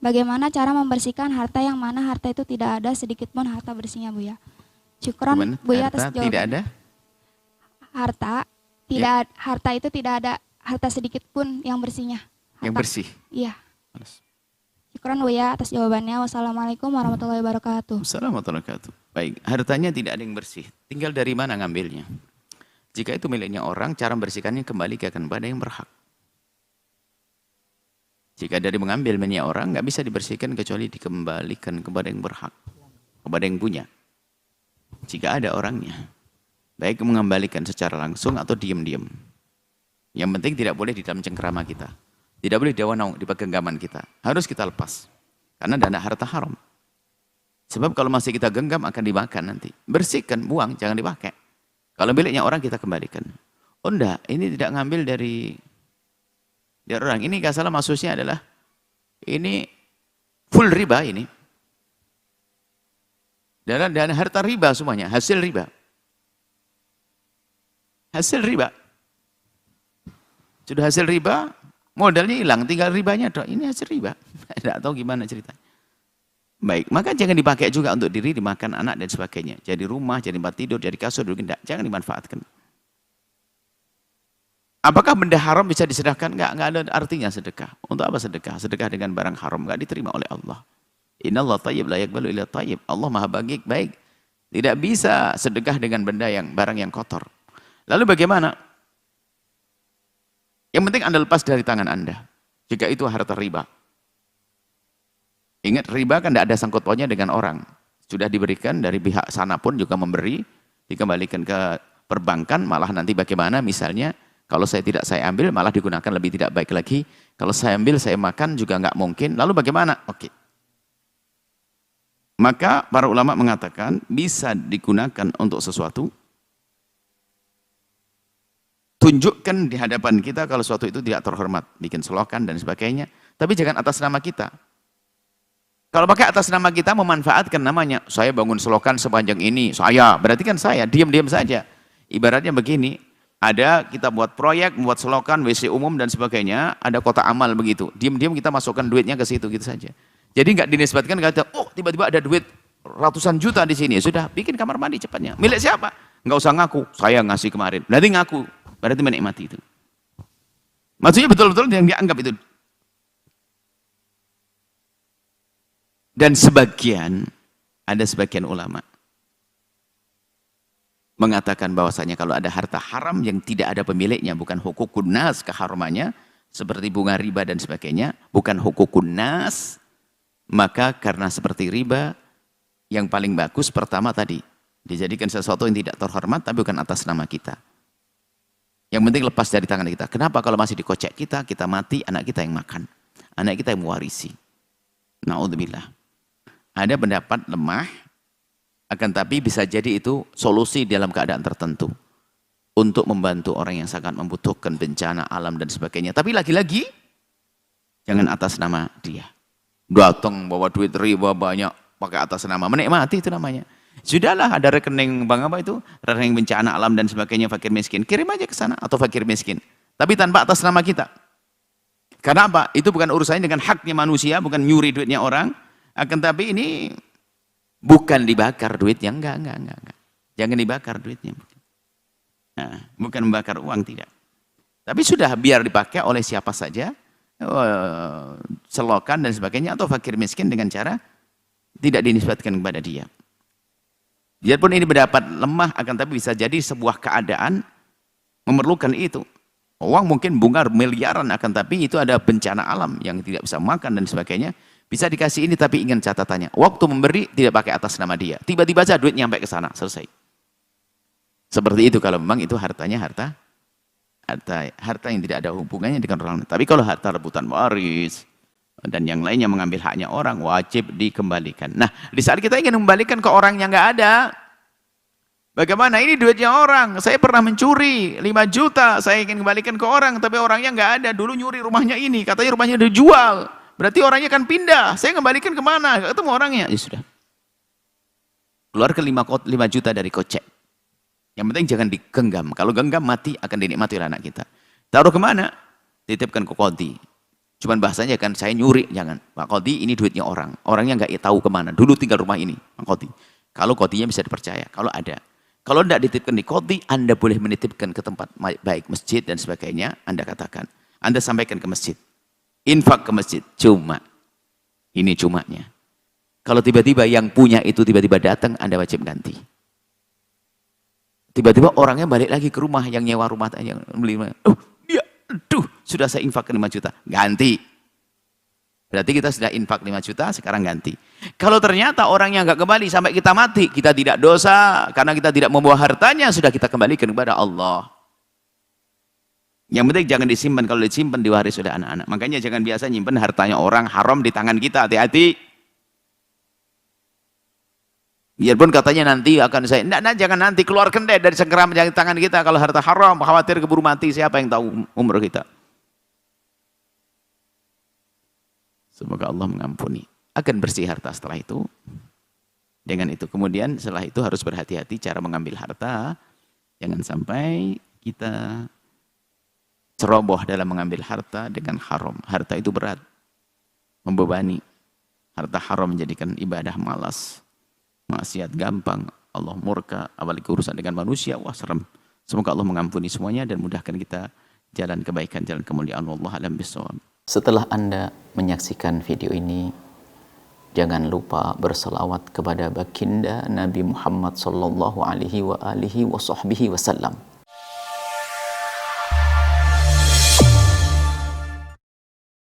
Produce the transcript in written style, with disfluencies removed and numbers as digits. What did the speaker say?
Bagaimana cara membersihkan harta yang mana harta itu tidak ada sedikit pun harta bersihnya, Buya? Syukron, Gimana? Buya, atas Harta tidak jawabannya. ada? Harta Ya, tidak, harta itu tidak ada harta sedikit pun yang bersihnya. yang Harta, bersih. iya. Syukron, Buya, atas jawabannya. Wassalamualaikum warahmatullahi wabarakatuh. Assalamualaikum warahmatullahi wabarakatuh. Baik, hartanya tidak ada yang bersih. Tinggal dari mana ngambilnya. Jika itu miliknya orang, cara membersihkannya kembali kepada yang berhak. Jika dari mengambil miliknya orang, nggak bisa dibersihkan kecuali dikembalikan kepada yang berhak, kepada yang punya. Jika ada orangnya, baik mengembalikan secara langsung atau diam-diam. Yang penting tidak boleh di dalam cengkerama kita. Tidak boleh di genggaman kita. Harus kita lepas. Karena dana harta haram. Sebab kalau masih kita genggam akan dimakan nanti. Bersihkan, buang, jangan dipakai. Kalau miliknya orang kita kembalikan. Oh enggak, ini tidak ngambil dari orang. Ini gak salah maksudnya adalah ini full riba ini. Dan harta riba semuanya, hasil riba. Hasil riba. Sudah hasil riba, modalnya hilang, tinggal ribanya doang. Ini hasil riba. Tidak tahu gimana ceritanya. Baik, maka jangan dipakai juga untuk diri, dimakan anak dan sebagainya. Jadi rumah, jadi tempat tidur, jadi kasur, jangan dimanfaatkan. Apakah benda haram bisa disedekahkan? Enggak ada artinya sedekah. Untuk apa sedekah? Sedekah dengan barang haram enggak diterima oleh Allah. Innallaha thayyib la yaqbalu illa thayyib. Allah Maha baik. Tidak bisa sedekah dengan barang yang kotor. Lalu bagaimana? Yang penting Anda lepas dari tangan Anda. Jika itu harta riba. Ingat, riba kan tidak ada sangkut pautnya dengan orang. Sudah diberikan dari pihak sana pun juga memberi, dikembalikan ke perbankan, malah nanti bagaimana misalnya, kalau saya ambil malah digunakan lebih tidak baik lagi. Kalau saya ambil, saya makan juga nggak mungkin. Lalu bagaimana? Oke. Maka para ulama mengatakan bisa digunakan untuk sesuatu. Tunjukkan di hadapan kita kalau sesuatu itu tidak terhormat. Bikin selokan dan sebagainya. Tapi jangan atas nama kita. Kalau pakai atas nama kita memanfaatkan namanya. Saya bangun selokan sepanjang ini. Saya. Berarti kan saya. Diam-diam saja. Ibaratnya begini. Ada kita buat proyek, membuat selokan, WC umum dan sebagainya, ada kotak amal begitu. Diam-diam kita masukkan duitnya ke situ gitu saja. Jadi nggak dinisbatkan kata, oh tiba-tiba ada duit ratusan juta di sini. Sudah bikin kamar mandi cepatnya. Milik siapa? Nggak usah ngaku. Saya ngasih kemarin. Berarti ngaku. Berarti menikmati itu. Maksudnya betul-betul yang dianggap itu. Dan ada sebagian ulama mengatakan bahwasanya kalau ada harta haram yang tidak ada pemiliknya, bukan hukukun nas keharamannya, seperti bunga riba dan sebagainya, bukan hukukun nas, maka karena seperti riba, yang paling bagus pertama tadi, dijadikan sesuatu yang tidak terhormat, tapi bukan atas nama kita. Yang penting lepas dari tangan kita. Kenapa? Kalau masih dikocek kita mati, anak kita yang makan. Anak kita yang mewarisi. Na'udzubillah. Ada pendapat lemah, akan tapi bisa jadi itu solusi dalam keadaan tertentu untuk membantu orang yang sangat membutuhkan bencana alam dan sebagainya. Tapi lagi-lagi jangan atas nama dia. Datang bawa duit riba banyak pakai atas nama, menikmati itu namanya. Sudahlah, ada rekening bank apa itu, rekening bencana alam dan sebagainya, fakir miskin, kirim aja ke sana atau fakir miskin. Tapi tanpa atas nama kita. Karena apa? Itu bukan urusannya dengan haknya manusia, bukan nyuri duitnya orang. Akan tapi ini bukan dibakar duitnya, enggak. Jangan dibakar duitnya. Nah, bukan membakar uang, tidak. Tapi sudah biar dipakai oleh siapa saja, selokan dan sebagainya, atau fakir miskin dengan cara tidak dinisbatkan kepada dia. Biarpun ini berdapat lemah, akan tapi bisa jadi sebuah keadaan memerlukan itu. Uang mungkin bunga miliaran, akan tapi itu ada bencana alam yang tidak bisa makan dan sebagainya. Bisa dikasih ini, tapi ingat catatannya. Waktu memberi tidak pakai atas nama dia. Tiba-tiba saja duit nyampe ke sana, selesai. Seperti itu kalau memang itu hartanya harta yang tidak ada hubungannya dengan orang lain. Tapi kalau harta rebutan waris dan yang lainnya mengambil haknya orang, wajib dikembalikan. Nah, di saat kita ingin mengembalikan ke orang yang nggak ada, bagaimana ini duitnya orang? Saya pernah mencuri 5 juta, saya ingin kembalikan ke orang, tapi orangnya nggak ada. Dulu nyuri rumahnya ini, katanya rumahnya dijual. Berarti orangnya akan pindah. Saya kembalikan kemana? Ketemu orangnya. Ya sudah. Keluar ke 5 juta dari kocek. Yang penting jangan digenggam. Kalau genggam mati akan dinikmati oleh anak kita. Taruh kemana? Titipkan ke qadhi. Cuman bahasanya kan saya nyuri, jangan. Pak Qadi ini duitnya orang. Orangnya nggak tahu kemana. Dulu tinggal rumah ini, Pak Qadi. Kalau Qadinya bisa dipercaya, kalau ada. Kalau tidak dititipkan di Qadi, Anda boleh menitipkan ke tempat baik masjid dan sebagainya. Anda katakan, Anda sampaikan ke masjid. Infak ke masjid, cuma. Ini cumanya. Kalau tiba-tiba yang punya itu tiba-tiba datang, Anda wajib ganti. Tiba-tiba orangnya balik lagi ke rumah, yang nyewa rumah, yang beli rumah. Aduh, sudah saya infak 5 juta. Ganti. Berarti kita sudah infak 5 juta, sekarang ganti. Kalau ternyata orangnya nggak kembali sampai kita mati, kita tidak dosa. Karena kita tidak membawa hartanya, sudah kita kembalikan kepada Allah. Yang penting jangan disimpan. Kalau disimpan diwaris oleh anak-anak. Makanya jangan biasa nyimpan hartanya orang haram di tangan kita. Hati-hati. Biarpun katanya nanti akan saya, enggak, jangan nanti, keluarkan deh dari segera menjadi tangan kita. Kalau harta haram, khawatir keburu mati, siapa yang tahu umur kita. Semoga Allah mengampuni. Akan bersih harta setelah itu. Dengan itu kemudian setelah itu harus berhati-hati cara mengambil harta. Jangan sampai kita ceroboh dalam mengambil harta dengan haram. Harta itu berat, membebani. Harta haram menjadikan ibadah malas. Maksiat gampang, Allah murka, apalagi urusan dengan manusia, wah serem. Semoga Allah mengampuni semuanya dan mudahkan kita jalan kebaikan, jalan kemuliaan. Wallahu a'lam bishawab. Setelah Anda menyaksikan video ini, jangan lupa berselawat kepada baginda Nabi Muhammad sallallahu alaihi wa alihi wa sahbihi wasallam.